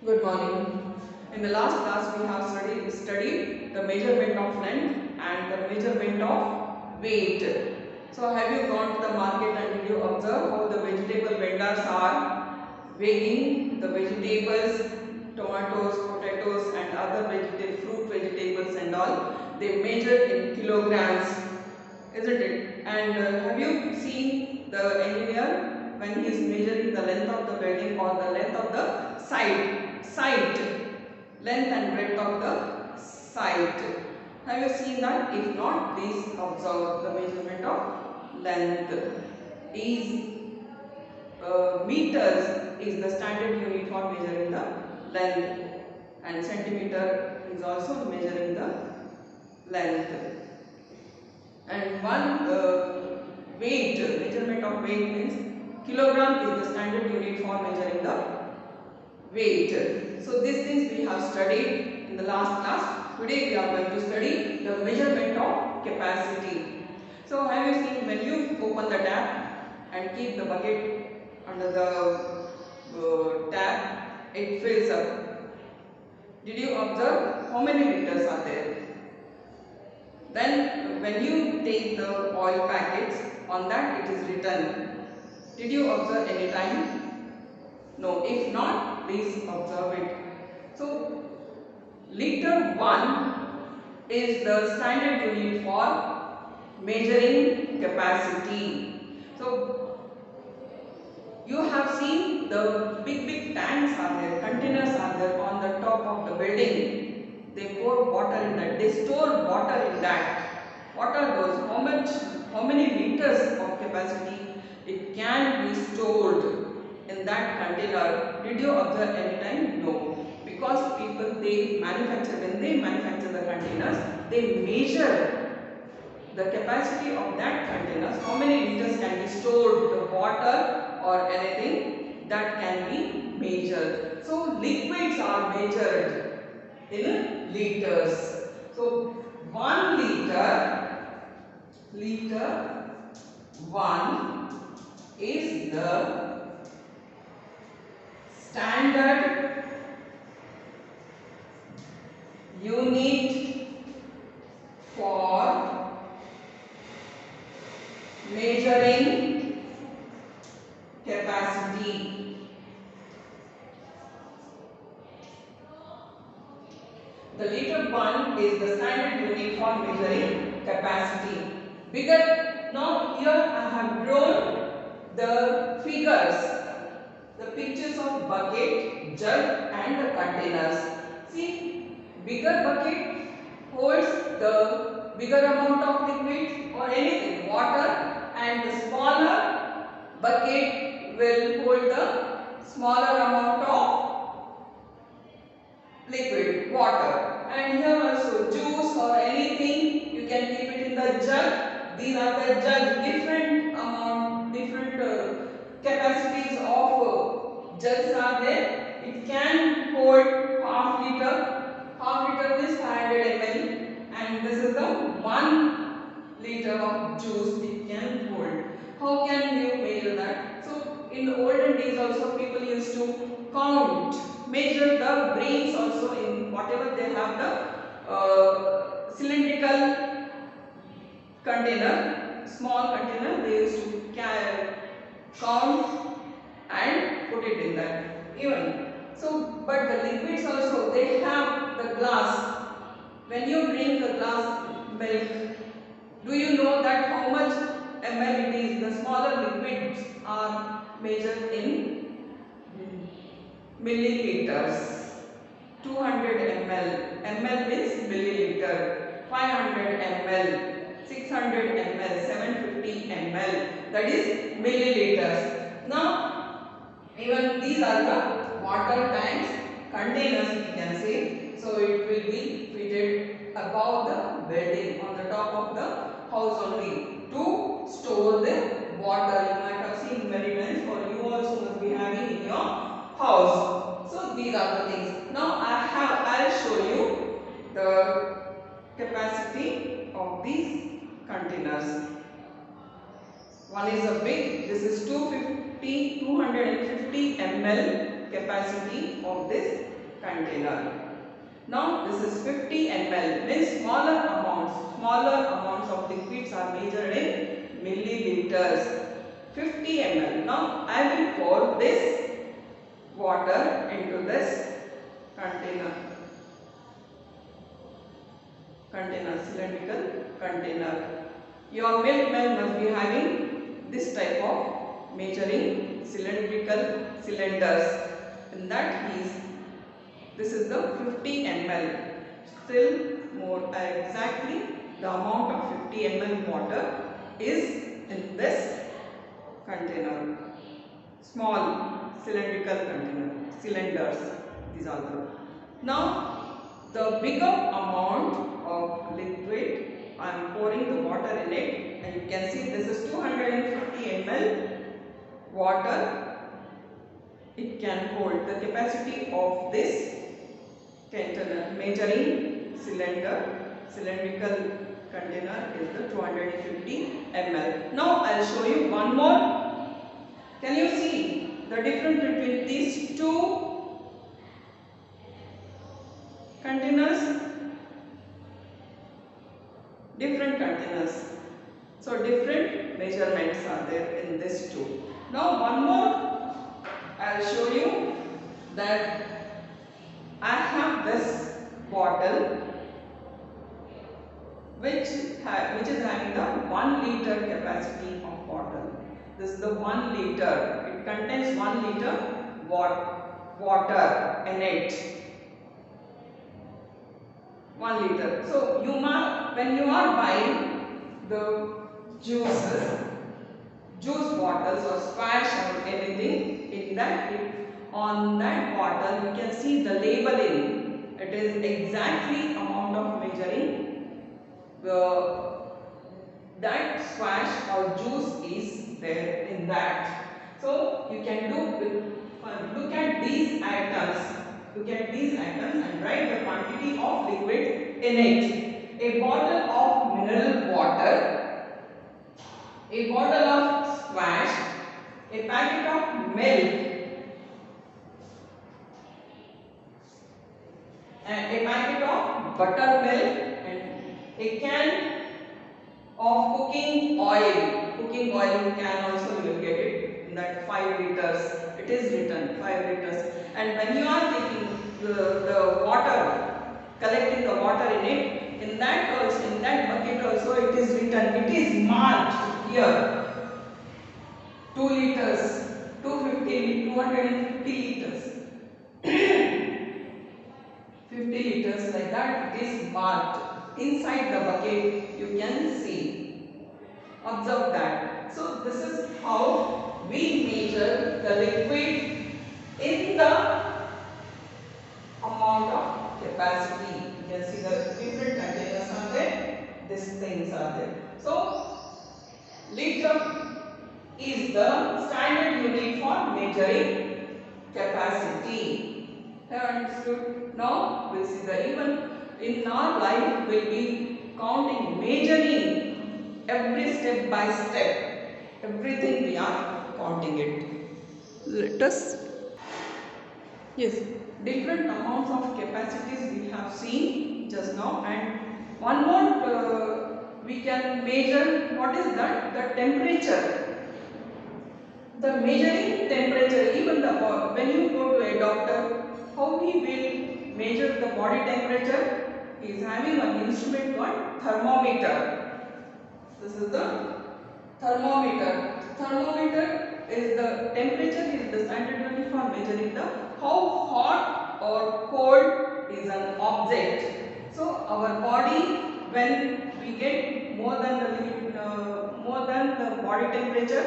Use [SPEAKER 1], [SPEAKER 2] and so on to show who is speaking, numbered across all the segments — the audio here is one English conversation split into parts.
[SPEAKER 1] Good morning. In the last class, we have studied the measurement of length and the measurement of weight. So, have you gone to the market and did you observe how the vegetable vendors are weighing the vegetables, tomatoes, potatoes, and other fruit vegetables and all? They measure in kilograms, isn't it? And have you seen the engineer when he is measuring the length of the building or the length of the site, length and breadth of the site? Have you seen that? If not, please observe the measurement of length. Is meters is the standard unit for measuring the length, and centimeter is also measuring the length. And one weight, measurement of weight means kilogram is the standard unit for measuring the weight. So these things we have studied in the last class. Today we are going to study the measurement of capacity. So have you seen when you open the tap and keep the bucket under the tap, it fills up. Did you observe how many liters are there? Then when you take the oil packets, on that it is written. Did you observe any time? No. If not, please observe it. So liter 1 is the standard unit for measuring capacity. So you have seen the big tanks are there, containers are there on the top of the building. They pour water in that, they store water in that. What are those? How many liters of capacity it can be stored in that container? Did you observe any time? No. Because people when they manufacture the containers, they measure the capacity of that containers, how many liters can be stored, the water or anything that can be measured. So liquids are measured in liters. So 1 liter 1 is the standard unit for measuring capacity. The liter 1 is the standard unit for measuring capacity. Bigger, now here I have drawn the figures, the pictures of bucket, jug and the containers. See, bigger bucket holds the bigger amount of liquid or anything, water, and the smaller bucket will hold the smaller amount of liquid, water. And here also juice or anything you can keep it in the jug. These are the jug, different amount, different capacities of jugs are there. It can hold half liter is 500 ml, and this is the 1 liter of juice it can hold. How can you measure that? So in the olden days also people used to count, measure the grains also in whatever they have the cylindrical container, small container, they used to count and put it in that even. So but the liquids also, they have the glass. When you drink a glass milk, do you know that how much ml it is? The smaller liquids are measured in milliliters. 200 ml, ml means milliliter. 500 ml, 600 ml, 750 ml, that is milliliters. Now even these are the water tanks, containers we can say. So it will be fitted above the building, on the top of the house only, to store the water. You might have seen many times, or you also must be having in your house. So these are the things. Now I'll show you the capacity of these containers. One is a big, this is 250 ml capacity of this container. Now this is 50 ml, means smaller amounts of liquids are measured in milliliters. 50 ml. Now I will pour this water into this container, cylindrical container. Your milk well must be having this type of measuring cylindrical cylinders. In that case, this is the 50 ml. Still more exactly the amount of 50 ml water is in this container. Small cylindrical container, cylinders. These are the. Now the bigger amount of liquid, I am pouring the water in it, and you can see this is 250 ml water. It can hold. The capacity of this container, measuring cylindrical container is the 250 ml. Now I will show you one more. Can you see the difference between these two containers? Different containers. So different measurements are there in this two. Now one more, I will show you that I have this bottle which is having the 1 liter capacity of bottle. This is the 1 liter. It contains 1 liter water in it. 1 liter. So when you are buying the juice bottles or squash or anything, in that on that bottle you can see the labeling. It is exactly amount of measuring that squash or juice is there in that. So you can look at these items. Look at these items and write the quantity of liquid in it. A bottle of mineral water, a bottle of squash, a packet of milk, and a packet of buttermilk, and a can of cooking oil. Cooking oil can also you will get it in that 5 liters. It is written 5 liters. And when you are taking the water, collecting the water in it, in that bucket also it is written. It is marked here. 2 liters, 250 liters. 50 liters like that, it is marked. Inside the bucket you can see. Observe that. So this is how we measure the liquid in the amount of capacity. You can see the different containers are there. These things are there. So liter is the standard unit for measuring capacity. Have understood? Now we'll see the even in our life we'll be counting, measuring every step by step. Everything we are counting it. Let us. Yes, different amounts of capacities we have seen just now, and one more we can measure. What is that? The temperature. The measuring temperature, even when you go to a doctor, how he will measure the body temperature? He is having an instrument called thermometer. This is the thermometer. Thermometer is the temperature is the standard unit for measuring the how hot or cold is an object. So our body, when we get more than the body temperature,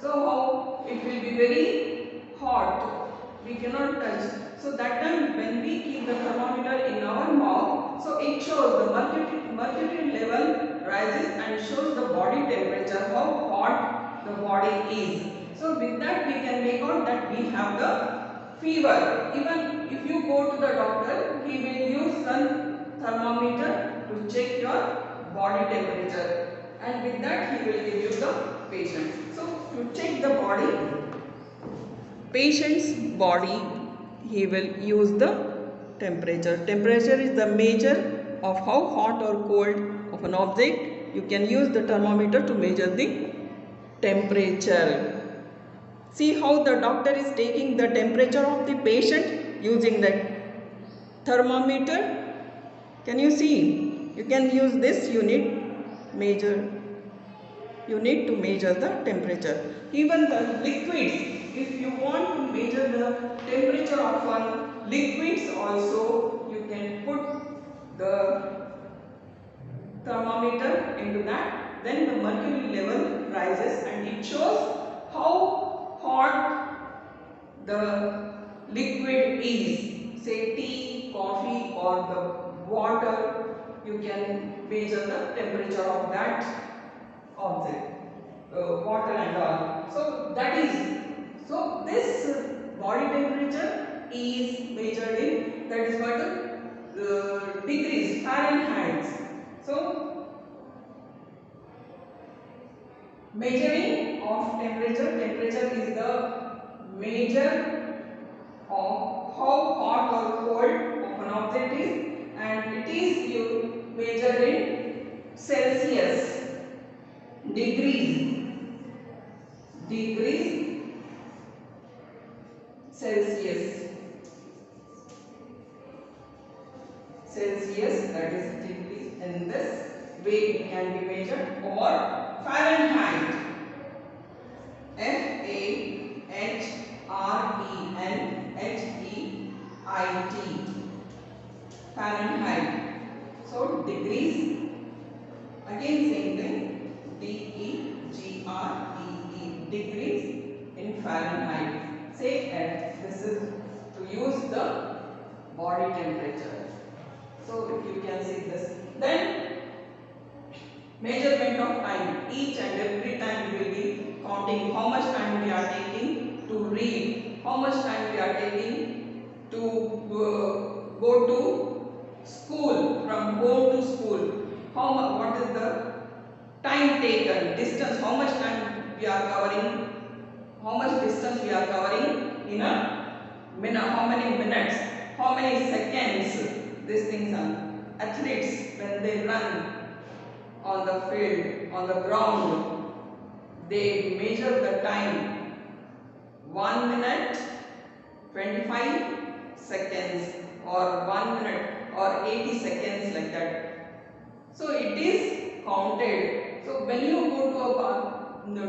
[SPEAKER 1] so how it will be very hot, we cannot touch. So that time when we keep the thermometer in our mouth, so it shows the mercury level rises and shows the body temperature, how hot the body is. So with that we can make out that we have the fever. Even if you go to the doctor, he will use some thermometer to check your body temperature, and with that he will give you the patient. So to check the body, patient's body, he will use the temperature. Temperature is the measure of how hot or cold of an object. You can use the thermometer to measure the temperature. See how the doctor is taking the temperature of the patient using the thermometer. Can you see? You can use this unit to measure the temperature. Even the liquids, if you want to measure the temperature of one liquids also, you can put the thermometer into that. Then the mercury level rises and it shows how hot the liquid is. Say tea, coffee or the water, you can measure the temperature of that object, water and all. So that is, so this body temperature is measured in, that is what, degrees, Fahrenheit. So measuring of temperature, temperature is the measure of how hot or cold of an object is, and it is you measure in Celsius, degrees, Celsius, that is degrees. In this way it can be measured, or Fahrenheit, Fahrenheit, Fahrenheit. So degrees, again same thing, degrees in Fahrenheit. Say this is to use the body temperature. So if you can see this, then measurement of time. Each and every time we will be counting how much time we are taking to read, how much time we are taking to go to school, from home to school, what is the time taken, distance, how much time we are covering, how much distance we are covering in a minute, how many minutes, how many seconds. These things are athletes when they run on the field, on the ground, they measure the time 1 minute 25 seconds or 1 minute or 80 seconds, like that. So it is counted. So when you go to a bath,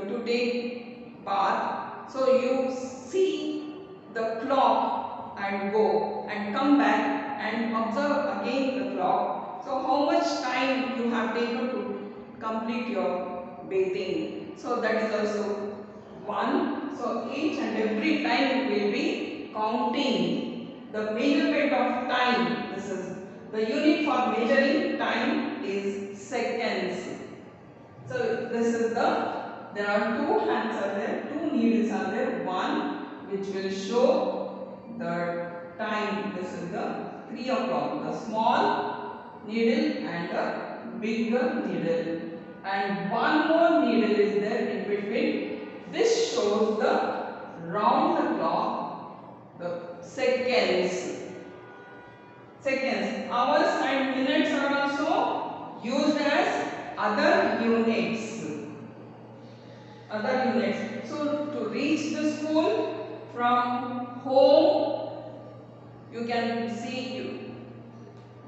[SPEAKER 1] to take bath, so you see the clock and go and come back and observe again the clock. So how much time you have taken to complete your bathing. So that is also one. So each and every time we will be counting the measurement of time. This is the unit for measuring time is seconds. So this is there are two hands are there, two needles are there. One which will show the time. This is the 3 o'clock, the small needle and the bigger needle, and one more needle is there in between. This shows the round the clock, the seconds. Hours and minutes are also used as other units. So to reach the school from home, you can see, you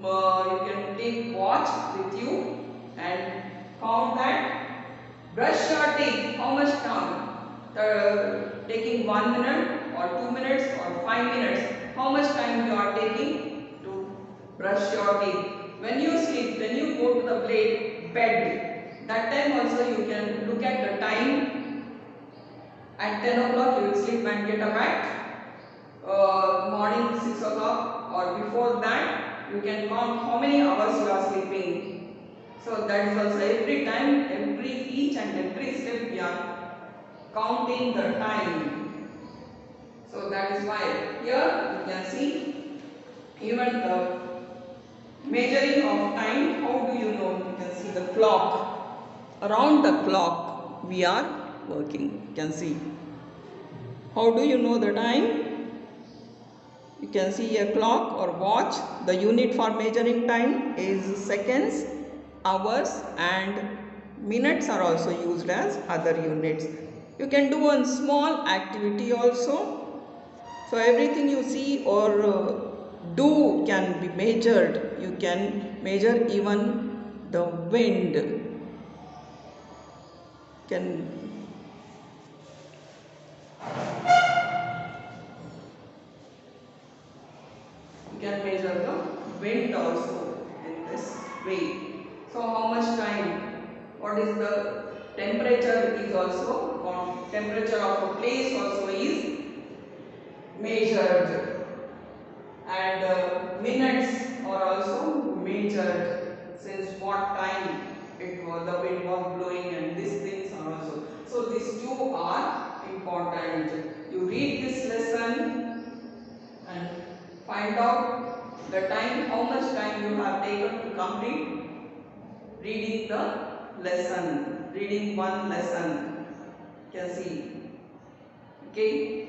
[SPEAKER 1] can take watch with you and count that. Brush your teeth, how much time? Taking 1 minute or 2 minutes or 5 minutes. How much time you are taking to brush your teeth? When you sleep, when you go to the bed, that time also you can look at the time. At 10 o'clock you will sleep and get up at morning 6 o'clock, or before that you can count how many hours you are sleeping. So that is also every time, each and every step we are counting the time. So that is why here you can see even the measuring of time. How do you know? You can see the clock. Around the clock we are working. You can see. How do you know the time? You can see a clock or watch. The unit for measuring time is seconds, hours and minutes are also used as other units. You can do one small activity also. So everything you see or do can be measured. You can measure even the wind. Can You can measure the wind also in this way. So how much time? What is the temperature is also, or temperature of a place also is measured, and minutes are also measured since what time the wind was blowing, and these things are also. So these two are important. You read this lesson and find out the time, how much time you have taken to complete reading the lesson, reading one lesson. You can see. Okay.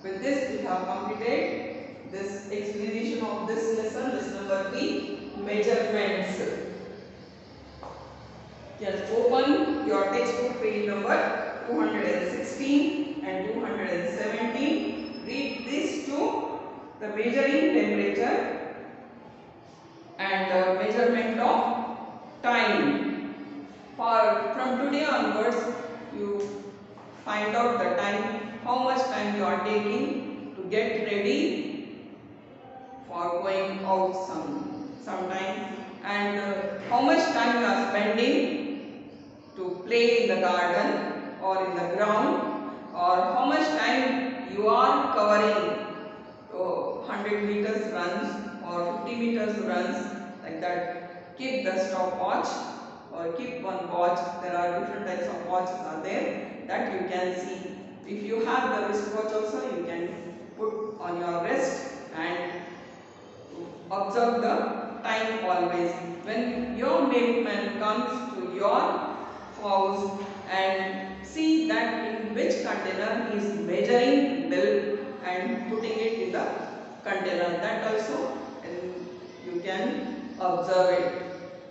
[SPEAKER 1] With this we have completed this explanation of this lesson, lesson number 3, measurements. Just open your textbook page number 216 and 217. Read these two, the measuring temperature and the measurement of time. From today onwards, you find out the time, how much time you are taking to get ready for going out sometime, and how much time you are spending to play in the garden or in the ground, or how much time you are covering 100 meters runs or 50 meters runs, like that. Keep the stopwatch or keep one watch. There are different types of watches are there that you can see. If you have the wristwatch also, you can put on your wrist and observe the time always. When your milkman comes to your house and see that in which container he is measuring milk and putting it in the container, that also you can observe it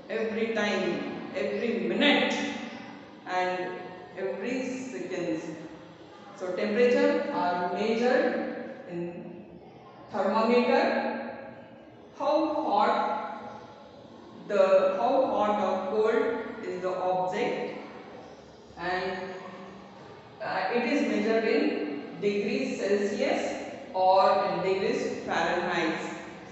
[SPEAKER 1] every time, every minute and every seconds. So temperature are measured in thermometer. How hot or cold is the object, and it is measured in degrees Celsius or in degrees Fahrenheit.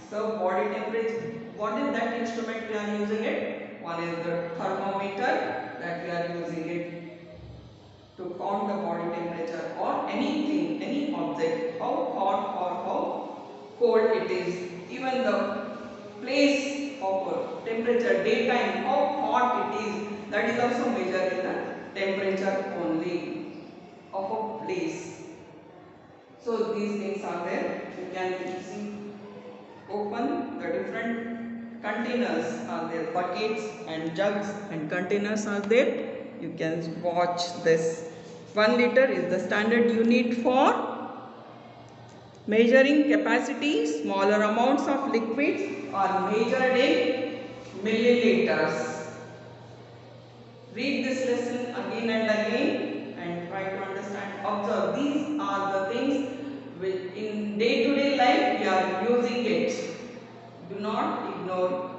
[SPEAKER 1] So body temperature, what is that instrument we are using it? One is the thermometer that we are using it to count the body temperature or anything, any object, how hot or how cold it is. Even the place of temperature, daytime, how hot it is, that is also measured in the temperature only of a place. So these things are there. You can see, open the different containers are there, buckets and jugs and containers are there. You can watch this. 1 liter is the standard unit for measuring capacity. Smaller amounts of liquids are measured in milliliters. Read this lesson again and again and try to understand. Observe, these are the things which in day-to-day life we are using it. Do not ignore.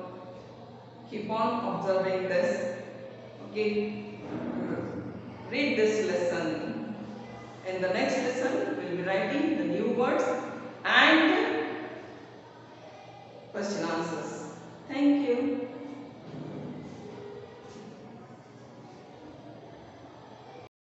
[SPEAKER 1] Keep on observing this. Okay. Read this lesson. In the next lesson, we will be writing